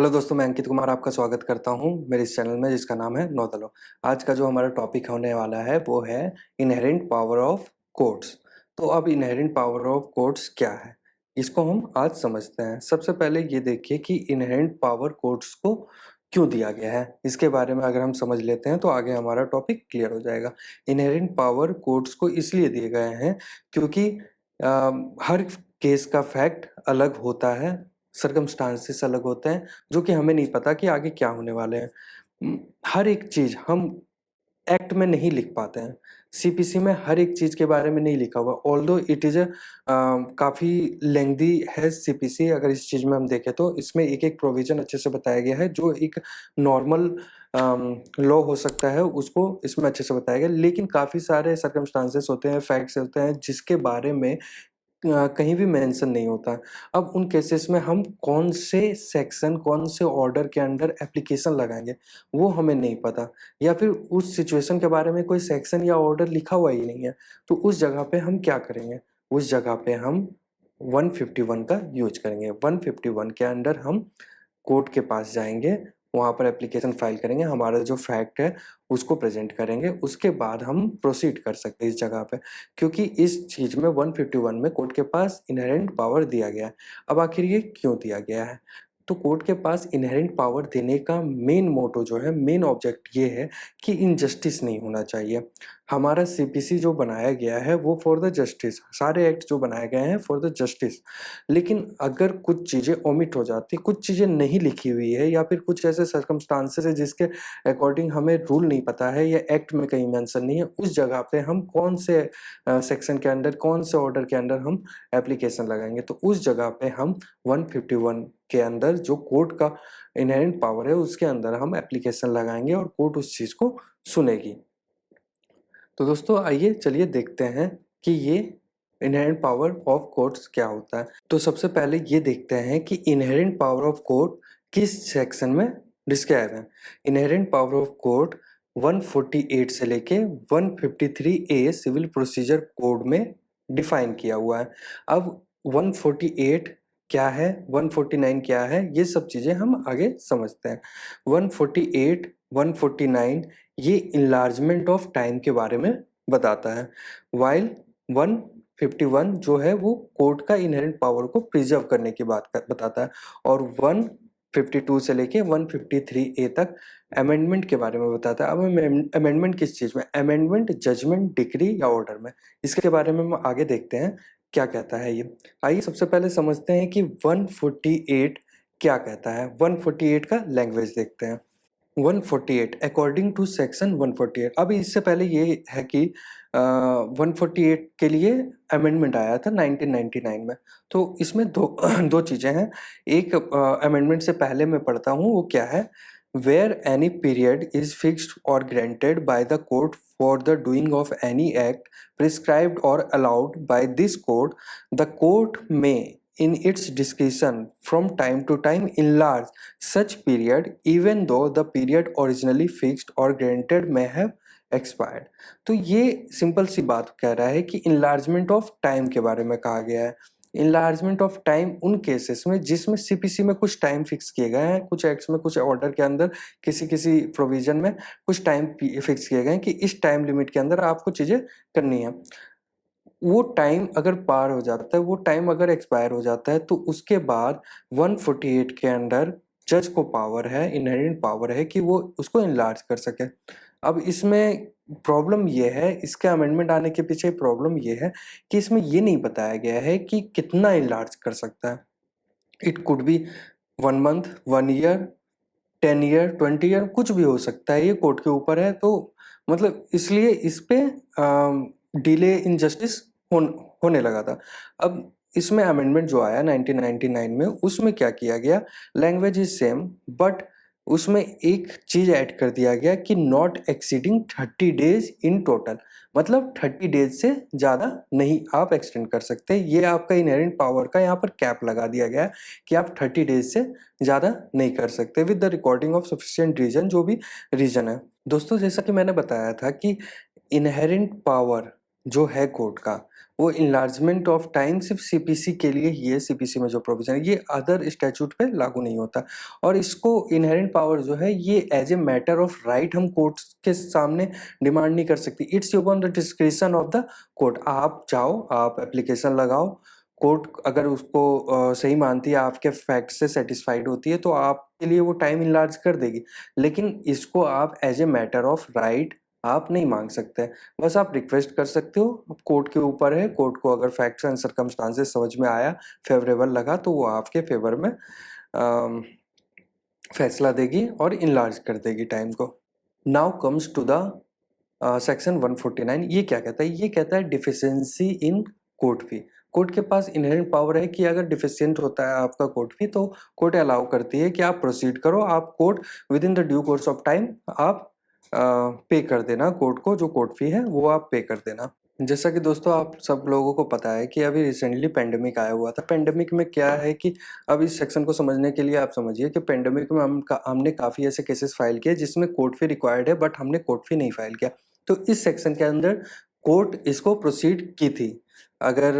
Hello दोस्तों, मैं अंकित कुमार आपका स्वागत करता हूं मेरे इस चैनल में जिसका नाम है नौतलो। आज का जो हमारा टॉपिक होने वाला है वो है इनहेरेंट पावर ऑफ कोड्स। तो अब इनहेरेंट पावर ऑफ कोड्स क्या है, इसको हम आज समझते हैं। सबसे पहले ये देखिए कि इनहेरेंट पावर कोड्स को क्यों दिया गया है, इसके बारे में अगर हम समझ लेते हैं तो आगे हमारा टॉपिक क्लियर हो जाएगा। इनहेरेंट पावर कोड्स को इसलिए दिए गए हैं क्योंकि हर केस का फैक्ट अलग होता है, सर्कमस्टांसेस अलग होते हैं जो कि हमें नहीं पता कि आगे क्या होने वाले हैं। हर एक चीज़ हम एक्ट में नहीं लिख पाते हैं। सीपीसी में हर एक चीज़ के बारे में नहीं लिखा हुआ, ऑल्दो इट इज़ काफ़ी लेंथी है सीपीसी। अगर इस चीज़ में हम देखें तो इसमें एक-एक प्रोविज़न अच्छे से बताया गया है। जो एक नॉर्मल लॉ हो सकता है उसको इसमें अच्छे से बताया गया है। लेकिन काफ़ी सारे सर्कमस्टांसेस होते हैं, फैक्ट्स होते हैं जिसके बारे में कहीं भी मेंशन नहीं होता। अब उन केसेस में हम कौन से सेक्शन, कौन से ऑर्डर के अंडर एप्लीकेशन लगाएँगे, वो हमें नहीं पता, या फिर उस सिचुएशन के बारे में कोई सेक्शन या ऑर्डर लिखा हुआ ही नहीं है। तो उस जगह पे हम क्या करेंगे? उस जगह पे हम 151 का यूज़ करेंगे। 151 के अंडर हम कोर्ट के पास जाएँगे, वहाँ पर एप्लीकेशन फाइल करेंगे, हमारा जो फैक्ट है उसको प्रेज़ेंट करेंगे, उसके बाद हम प्रोसीड कर सकते हैं इस जगह पे। क्योंकि इस चीज़ में 151 में कोर्ट के पास इन्हेरेंट पावर दिया गया है। अब आखिर ये क्यों दिया गया है? तो कोर्ट के पास इन्हेरेंट पावर देने का मेन मोटो जो है, मेन ऑब्जेक्ट ये है कि इनजस्टिस नहीं होना चाहिए। हमारा सीपीसी जो बनाया गया है वो फॉर द जस्टिस, सारे एक्ट जो बनाए गए हैं फॉर द जस्टिस। लेकिन अगर कुछ चीज़ें ओमिट हो जाती, कुछ चीज़ें नहीं लिखी हुई है, या फिर कुछ ऐसे सर्कमस्टांसेस है जिसके अकॉर्डिंग हमें रूल नहीं पता है या एक्ट में कहीं मेंशन नहीं है, उस जगह पे हम कौन से सेक्शन के अंडर, कौन से ऑर्डर के अंडर हम एप्लीकेशन लगाएँगे। तो उस जगह पे हम 151 के अंदर जो कोर्ट का इन्हेरेंट पावर है उसके अंदर हम एप्लीकेशन लगाएँगे और कोर्ट उस चीज़ को सुनेगी। तो दोस्तों आइए चलिए देखते हैं कि ये इन्हेरेंट पावर ऑफ कोर्ट्स क्या होता है। तो सबसे पहले ये देखते हैं कि इन्हेरेंट पावर ऑफ कोर्ट किस सेक्शन में डिस्क्राइब है। इन्हेरेंट पावर ऑफ कोर्ट 148 से लेके 153 ए सिविल प्रोसीजर कोड में डिफाइन किया हुआ है। अब 148 क्या है, 149 क्या है, ये सब चीज़ें हम आगे समझते हैं। 148, 149 ये इनलार्जमेंट ऑफ टाइम के बारे में बताता है, व्हाइल 151 जो है वो कोर्ट का इनहेरेंट पावर को प्रिजर्व करने की बात बताता है, और 152 से लेके 153 ए तक अमेंडमेंट के बारे में बताता है। अब अमेंडमेंट किस चीज़ में? अमेंडमेंट जजमेंट, डिक्री या ऑर्डर में। इसके बारे में हम आगे देखते हैं क्या कहता है ये। आइए सबसे पहले समझते हैं कि 148 क्या कहता है। 148 का लैंग्वेज देखते हैं। 148 अकॉर्डिंग टू सेक्शन 148। अब इससे पहले ये है कि 148 के लिए अमेंडमेंट आया था 1999 में। तो इसमें दो दो चीज़ें हैं। एक अमेंडमेंट से पहले मैं पढ़ता हूँ, वो क्या है? Where any period is fixed or granted by the court for the doing of any act prescribed or allowed by this court, the court में in its discretion from time to time enlarge such period even though the period originally fixed or granted may have expired। तो ये simple सी बात कह रहा है कि enlargement of time के बारे में कहा गया है। enlargement of time उन केसेस में जिसमें सीपीसी में कुछ टाइम फिक्स किए गए हैं, कुछ एक्ट्स में, कुछ ऑर्डर के अंदर, किसी किसी प्रोविजन में कुछ टाइम फिक्स किए गए हैं कि इस टाइम लिमिट के अंदर आपको चीज़ें करनी है। वो टाइम अगर पार हो जाता है, वो टाइम अगर एक्सपायर हो जाता है, तो उसके बाद 148 के अंडर जज को पावर है, इनहेरेंट पावर है कि वो उसको एनलार्ज कर सके। अब इसमें प्रॉब्लम ये है, इसके अमेंडमेंट आने के पीछे प्रॉब्लम ये है कि इसमें ये नहीं बताया गया है कि कितना एनलार्ज कर सकता है। It could be 1 month, 1 year, 10 year, 20 year, कुछ भी हो सकता है, ये कोर्ट के ऊपर है। तो मतलब इसलिए इस पे डिले इन जस्टिस होने लगा था। अब इसमें अमेंडमेंट जो आया 1999 में, उसमें क्या किया गया? लैंग्वेज इज सेम, बट उसमें एक चीज़ ऐड कर दिया गया कि not exceeding 30 days in total. मतलब 30 डेज से ज़्यादा नहीं आप एक्सटेंड कर सकते। ये आपका इनहेरेंट पावर का यहाँ पर कैप लगा दिया गया है कि आप 30 डेज से ज़्यादा नहीं कर सकते with the recording of sufficient reason, जो भी रीजन है। दोस्तों जैसा कि मैंने बताया था कि इनहेरेंट पावर जो है कोर्ट का, वो इनलार्जमेंट ऑफ टाइम सिर्फ सीपीसी के लिए ही है। सीपीसी में जो प्रोविजन है ये अदर स्टैट्यूट पे लागू नहीं होता। और इसको इनहेरेंट पावर जो है ये as a matter of right हम कोर्ट्स के सामने डिमांड नहीं कर सकती। It's upon the description of the court. आप जाओ, आप एप्लीकेशन लगाओ, कोर्ट अगर उसको सही मानती है, आपके फैक्ट से सेटिस्फाइड होती है तो आपके लिए वो टाइम इनलार्ज कर देगी। लेकिन इसको आप as a matter of right आप नहीं मांग सकते। बस आप रिक्वेस्ट कर सकते हो, कोर्ट के ऊपर है। कोर्ट को अगर फैक्ट्स एंड सर्कमस्टांसेस समझ में आया, फेवरेबल लगा तो वो आपके फेवर में फैसला देगी और इनलार्ज कर देगी टाइम को। Now comes to the section 149। ये क्या कहता है? ये कहता है deficiency in court fee. Court के पास इनहेरेंट पावर है कि अगर डिफिशियंट होता है आपका कोर्ट फी तो कोर्ट अलाउ करती है कि आप प्रोसीड करो, आप court with in the due course of time आप पे कर देना कोर्ट को, जो कोर्ट फी है वो आप पे कर देना। जैसा कि दोस्तों आप सब लोगों को पता है कि अभी रिसेंटली पेंडेमिक आया हुआ था। पेंडेमिक में क्या है कि अब इस सेक्शन को समझने के लिए आप समझिए कि पेंडेमिक में हमने काफ़ी ऐसे केसेस फाइल किए जिसमें कोर्ट फी रिक्वायर्ड है, बट हमने कोर्ट फी नहीं फाइल किया। तो इस सेक्शन के अंदर कोर्ट इसको प्रोसीड की थी। अगर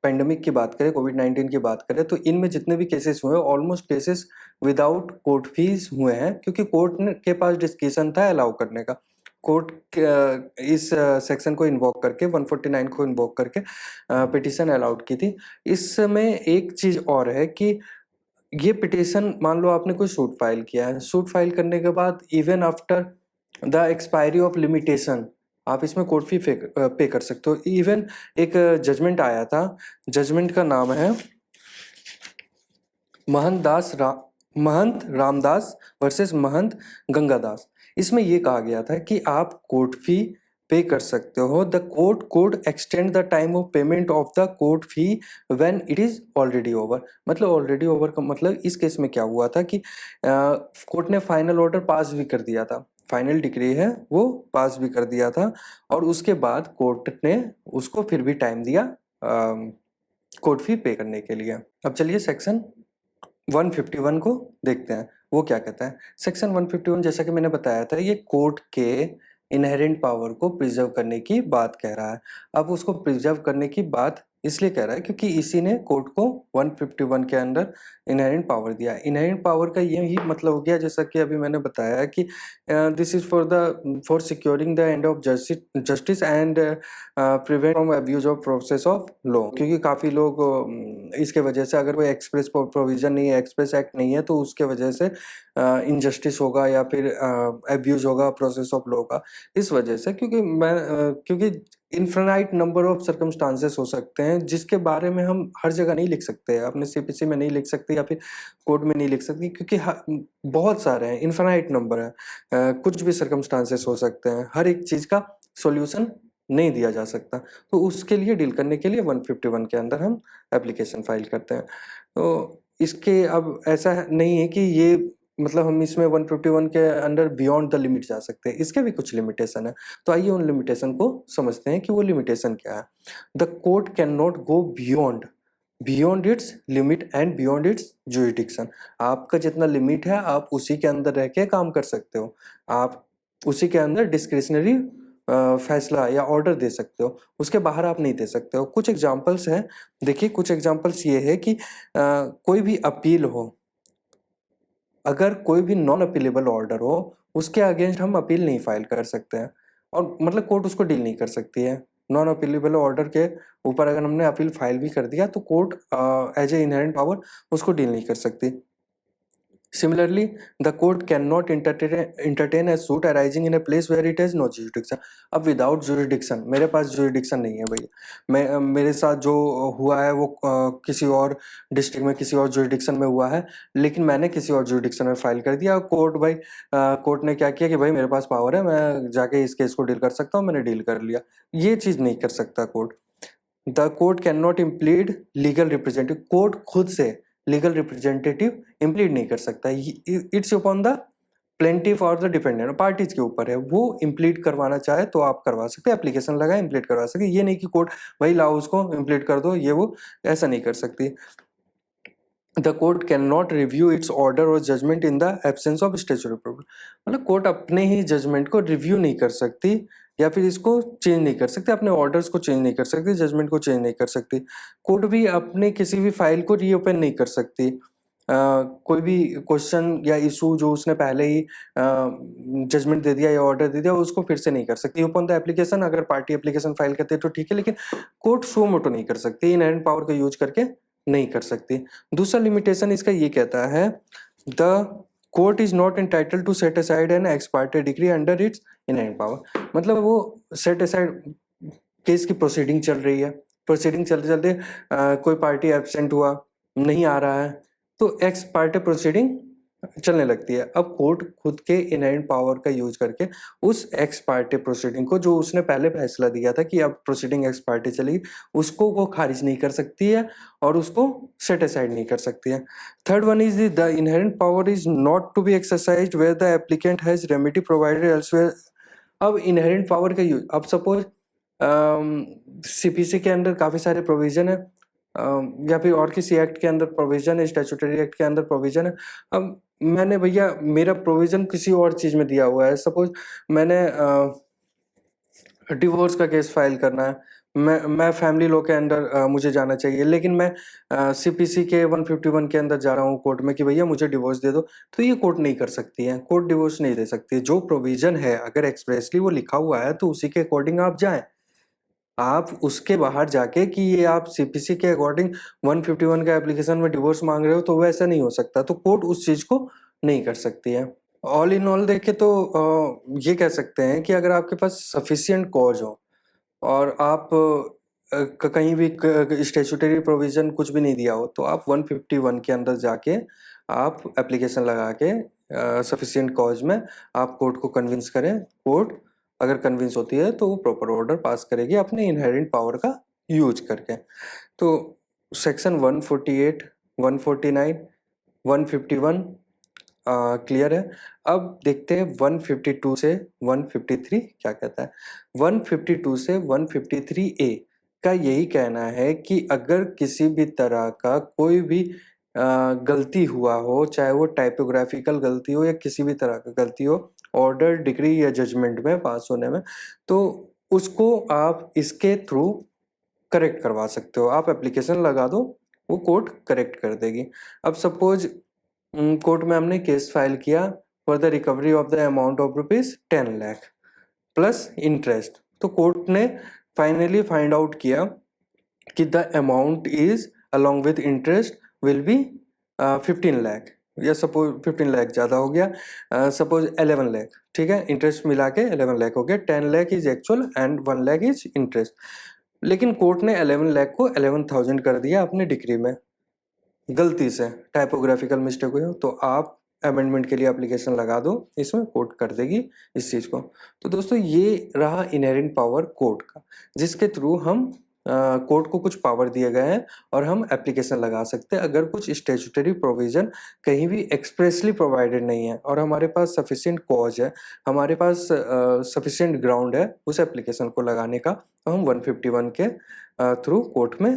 पेंडेमिक की बात करें, कोविड-19 की बात करें, तो इनमें जितने भी केसेस हुए almost cases without court fees हुए हैं, क्योंकि कोर्ट के पास डिस्क्रिप्शन था अलाउ करने का। कोर्ट इस सेक्शन को इन्वोक करके 149 को इन्वोक करके पिटिशन अलाउड की थी। इसमें एक चीज़ और है कि ये पिटिशन, मान लो आपने कोई सूट फाइल किया है, सूट फाइल करने के बाद even after the expiry of limitation आप इसमें कोर्ट फी पे कर सकते हो। इवन एक जजमेंट आया था, जजमेंट का नाम है महंत रामदास वर्सेस महंत गंगादास। इसमें ये कहा गया था कि आप कोर्ट फी पे कर सकते हो। The court code extend the time of payment of the court fee when it is already over. मतलब ऑलरेडी ओवर का मतलब इस केस में क्या हुआ था कि कोर्ट ने फाइनल ऑर्डर पास भी कर दिया था, फाइनल डिक्री है वो पास भी कर दिया था, और उसके बाद कोर्ट ने उसको फिर भी टाइम दिया कोर्ट फी पे करने के लिए। अब चलिए सेक्शन 151 को देखते हैं, वो क्या कहता है। सेक्शन 151 जैसा कि मैंने बताया था, ये कोर्ट के इनहेरेंट पावर को प्रिजर्व करने की बात कह रहा है। अब उसको प्रिजर्व करने की बात इसलिए कह रहा है क्योंकि इसी ने कोर्ट को 151 के अंदर इनहेरेंट पावर दिया। इनहेरेंट पावर का यही मतलब हो गया, जैसा कि अभी मैंने बताया कि this is for securing the end of justice and prevent from abuse of process of law. क्योंकि काफ़ी लोग इसके वजह से, अगर कोई एक्सप्रेस प्रोविजन नहीं है, एक्सप्रेस एक्ट नहीं है, तो उसके वजह से इनजस्टिस होगा या फिर अब्यूज होगा प्रोसेस ऑफ लॉ का। इस वजह से क्योंकि इनफिनाइट नंबर ऑफ सर्कमस्टांसेस हो सकते हैं जिसके बारे में हम हर जगह नहीं लिख सकते, अपने सीपीसी में नहीं लिख सकते या फिर कोड में नहीं लिख सकते, क्योंकि बहुत सारे हैं, इनफिनाइट नंबर है। कुछ भी सर्कमस्टांसेस हो सकते हैं, हर एक चीज़ का सॉल्यूशन नहीं दिया जा सकता। तो उसके लिए डील करने के लिए 151 के अंदर हम एप्लीकेशन फाइल करते हैं। तो इसके अब ऐसा नहीं है कि ये मतलब हम इसमें 151 के अंडर बियॉन्ड द लिमिट जा सकते हैं, इसके भी कुछ लिमिटेशन है। तो आइए उन लिमिटेशन को समझते हैं कि वो लिमिटेशन क्या है। The court can not go beyond it's limit and beyond it's jurisdiction. आपका जितना लिमिट है आप उसी के अंदर रह के काम कर सकते हो, आप उसी के अंदर डिस्क्रिशनरी फैसला या ऑर्डर दे सकते हो, उसके बाहर आप नहीं दे सकते हो। कुछ एग्जांपल्स हैं, देखिए कुछ एग्जांपल्स ये है कि कोई भी अपील हो, अगर कोई भी नॉन अपीलेबल ऑर्डर हो उसके अगेंस्ट हम अपील नहीं फाइल कर सकते हैं, और मतलब कोर्ट उसको डील नहीं कर सकती है। नॉन अपीलेबल ऑर्डर के ऊपर अगर हमने अपील फाइल भी कर दिया तो court as a inherent power उसको डील नहीं कर सकती। Similarly, the court cannot entertain a suit arising in a place where it has no jurisdiction. अब विदाउट jurisdiction, मेरे पास jurisdiction नहीं है भैया, मेरे साथ जो हुआ है वो किसी और डिस्ट्रिक्ट में किसी और jurisdiction में हुआ है, लेकिन मैंने किसी और jurisdiction में फाइल कर दिया। कोर्ट भाई कोर्ट ने क्या किया कि भाई मेरे पास पावर है, मैं जाके इस केस को डील कर सकता हूँ, मैंने डील कर लिया। ये चीज़ नहीं कर सकता court. The court can not implead legal representative, court खुद से लीगल रिप्रेजेंटेटिव इम्प्लीड नहीं कर सकता। इट्स अपॉन द प्लेंटिफ और द डिफेंडेंट, पार्टीज के ऊपर है, वो इम्प्लीड करवाना चाहे तो आप करवा सकते, एप्लीकेशन लगाए इम्प्लीड करवा सकते। ये नहीं कि कोर्ट भाई लाओ उसको इम्प्लीड कर दो, ये वो ऐसा नहीं कर सकती। The court can not review its order और judgment in the absence of statutory provision. मतलब कोर्ट अपने ही जजमेंट को रिव्यू नहीं कर सकती या फिर इसको चेंज नहीं कर सकते, अपने ऑर्डर्स को चेंज नहीं कर सकती, जजमेंट को चेंज नहीं कर सकती। कोर्ट भी अपने किसी भी फाइल को रीओपन नहीं कर सकती। कोई भी क्वेश्चन या इशू जो उसने पहले ही जजमेंट दे दिया या ऑर्डर दे दिया, उसको फिर से नहीं कर सकती। ओपन द एप्लीकेशन, अगर पार्टी एप्लीकेशन फाइल करती है तो ठीक है, लेकिन कोर्ट सो मोटो नहीं कर सकती, इनहेरेंट पावर का यूज करके नहीं कर सकती। दूसरा लिमिटेशन इसका ये कहता है, the court is not entitled to set aside an ex parte decree under its inherent power. मतलब वो सेट असाइड, केस की प्रोसीडिंग चल रही है, प्रोसीडिंग चलते चलते कोई पार्टी एब्सेंट हुआ, नहीं आ रहा है, तो एक्स पार्टी प्रोसीडिंग चलने लगती है। अब कोर्ट खुद के इनहेरेंट पावर का यूज करके उस एक्स पार्टी प्रोसीडिंग को, जो उसने पहले फैसला दिया था कि अब प्रोसीडिंग एक्स पार्टी चलेगी, उसको वो खारिज नहीं कर सकती है और उसको सेट असाइड नहीं कर सकती है। Third one is the inherent power is not to be exercised where the applicant has remedy provided elsewhere. अब इनहेरेंट पावर का यूज, अब सपोज सीपीसी के अंदर काफी सारे प्रोविजन है, या फिर और किसी एक्ट के अंदर प्रोविजन है, स्टैट्यूटरी एक्ट के अंदर प्रोविजन है। अब मैंने भैया मेरा प्रोविजन किसी और चीज में दिया हुआ है, सपोज मैंने डिवोर्स का केस फाइल करना है, मैं फैमिली लॉ के अंदर मुझे जाना चाहिए, लेकिन मैं सीपीसी के 151 के अंदर जा रहा हूँ कोर्ट में कि भैया मुझे डिवोर्स दे दो, तो ये कोर्ट नहीं कर सकती है, कोर्ट डिवोर्स नहीं दे सकती है। जो प्रोविजन है अगर एक्सप्रेसली वो लिखा हुआ है तो उसी के अकॉर्डिंग आप जाएं। आप उसके बाहर जाके कि ये आप सीपीसी के अकॉर्डिंग 151 का एप्लीकेशन में डिवोर्स मांग रहे हो, तो वैसा नहीं हो सकता, तो कोर्ट उस चीज को नहीं कर सकती है। ऑल इन ऑल देखे तो ये कह सकते हैं कि अगर आपके पास सफिशिएंट कॉज हो और आप कहीं भी स्टैट्यूटरी प्रोविजन कुछ भी नहीं दिया हो, तो आप 151 के अंदर जाके आप एप्लीकेशन लगा के सफिशिएंट कॉज में आप कोर्ट को कन्विंस करें। कोर्ट अगर कन्विंस होती है तो वो प्रॉपर ऑर्डर पास करेगी अपने इनहेरेंट पावर का यूज करके। तो सेक्शन 148, 149, 151 क्लियर है। अब देखते हैं 152 से 153 क्या कहता है। 152 से 153 ए का यही कहना है कि अगर किसी भी तरह का कोई भी गलती हुआ हो, चाहे वो टाइपोग्राफिकल गलती हो या किसी भी तरह का गलती हो ऑर्डर, डिग्री या जजमेंट में पास होने में, तो उसको आप इसके थ्रू करेक्ट करवा सकते हो। आप एप्लीकेशन लगा दो, वो कोर्ट करेक्ट कर देगी। अब सपोज कोर्ट में हमने केस फाइल किया for the recovery of the amount of ₹10 lakh plus interest, तो कोर्ट ने फाइनली फाइंड आउट किया कि the amount is along with interest will be 15 lakh, या सपोज 15 लाख ज़्यादा हो गया, सपोज 11 लाख, ठीक है, इंटरेस्ट मिला के 11 लाख हो गया, 10 lakh is actual and 1 lakh is interest. लेकिन कोर्ट ने 11 लाख को 11,000 कर दिया अपने डिग्री में, गलती से टाइपोग्राफिकल मिस्टेक हुई हो, तो आप अमेंडमेंट के लिए एप्लीकेशन लगा दो, इसमें कोर्ट कर देगी इस चीज़ को। तो दोस्तों ये रहा इनहेरेंट पावर कोर्ट का, जिसके थ्रू हम कोर्ट को कुछ पावर दिए गए हैं और हम एप्लीकेशन लगा सकते हैं अगर कुछ स्टैट्यूटरी प्रोविजन कहीं भी एक्सप्रेसली प्रोवाइडेड नहीं है और हमारे पास सफिशिएंट कॉज है, हमारे पास सफिशिएंट ग्राउंड है उस एप्लीकेशन को लगाने का, तो हम 151 के थ्रू कोर्ट में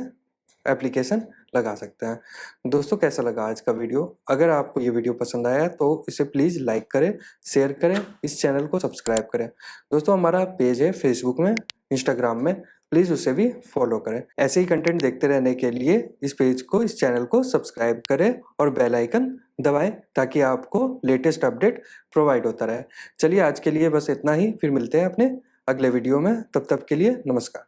एप्लीकेशन लगा सकते हैं। दोस्तों कैसा लगा आज का वीडियो? अगर आपको ये वीडियो पसंद आया तो इसे प्लीज़ लाइक करें, शेयर करें, इस चैनल को सब्सक्राइब करें। दोस्तों हमारा पेज है फेसबुक में, इंस्टाग्राम में, प्लीज़ उसे भी फॉलो करें। ऐसे ही कंटेंट देखते रहने के लिए इस पेज को, इस चैनल को सब्सक्राइब करें और बेल आइकन दबाएं ताकि आपको लेटेस्ट अपडेट प्रोवाइड होता रहे। चलिए आज के लिए बस इतना ही, फिर मिलते हैं अपने अगले वीडियो में, तब तक के लिए नमस्कार।